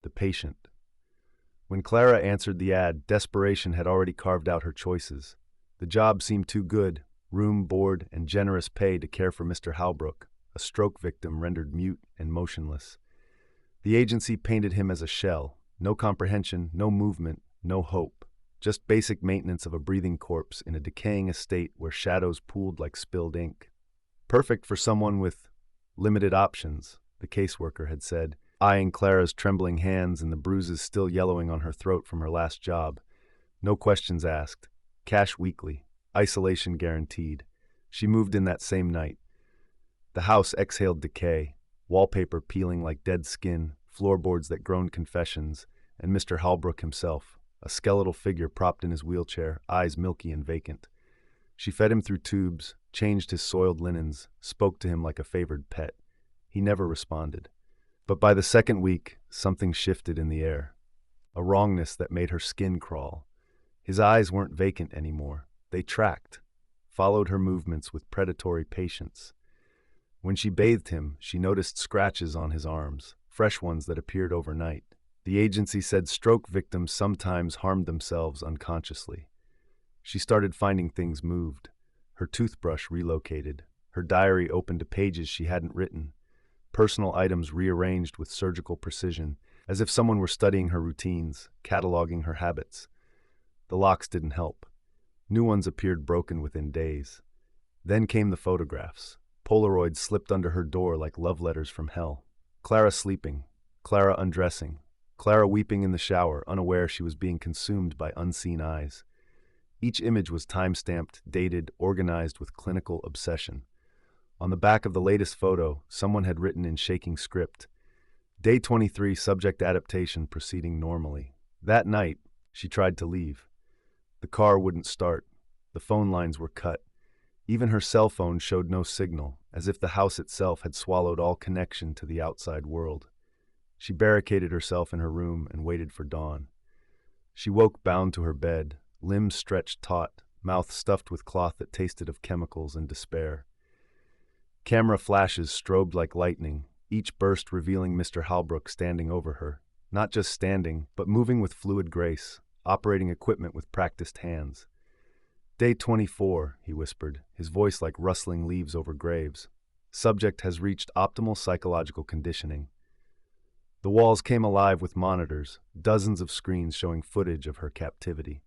the patient. When Clara answered the ad, desperation had already carved out her choices. The job seemed too good: room, board, and generous pay to care for Mr. Halbrook, a stroke victim rendered mute and motionless. The agency painted him as a shell: no comprehension, no movement, no hope. Just basic maintenance of a breathing corpse in a decaying estate where shadows pooled like spilled ink. Perfect for someone with limited options, the caseworker had said, eyeing Clara's trembling hands and the bruises still yellowing on her throat from her last job. No questions asked. Cash weekly. Isolation guaranteed. She moved in that same night. The house exhaled decay, wallpaper peeling like dead skin, floorboards that groaned confessions, and Mr. Halbrook himself, a skeletal figure propped in his wheelchair, eyes milky and vacant. She fed him through tubes, changed his soiled linens, spoke to him like a favored pet. He never responded. But by the second week, something shifted in the air. A wrongness that made her skin crawl. His eyes weren't vacant anymore. They tracked, followed her movements with predatory patience. When she bathed him, she noticed scratches on his arms, fresh ones that appeared overnight. The agency said stroke victims sometimes harmed themselves unconsciously. She started finding things moved. Her toothbrush relocated. Her diary opened to pages she hadn't written. Personal items rearranged with surgical precision, as if someone were studying her routines, cataloging her habits. The locks didn't help. New ones appeared broken within days. Then came the photographs. Polaroids slipped under her door like love letters from hell. Clara sleeping, Clara undressing, Clara weeping in the shower, unaware she was being consumed by unseen eyes. Each image was time-stamped, dated, organized with clinical obsession. On the back of the latest photo, someone had written in shaking script, "Day 23, subject adaptation proceeding normally." That night, she tried to leave. The car wouldn't start. The phone lines were cut. Even her cell phone showed no signal, as if the house itself had swallowed all connection to the outside world. She barricaded herself in her room and waited for dawn. She woke bound to her bed, limbs stretched taut, mouth stuffed with cloth that tasted of chemicals and despair. Camera flashes strobed like lightning, each burst revealing Mr. Halbrook standing over her, not just standing, but moving with fluid grace, operating equipment with practiced hands. "Day 24, he whispered, his voice like rustling leaves over graves. "Subject has reached optimal psychological conditioning." The walls came alive with monitors, dozens of screens showing footage of her captivity.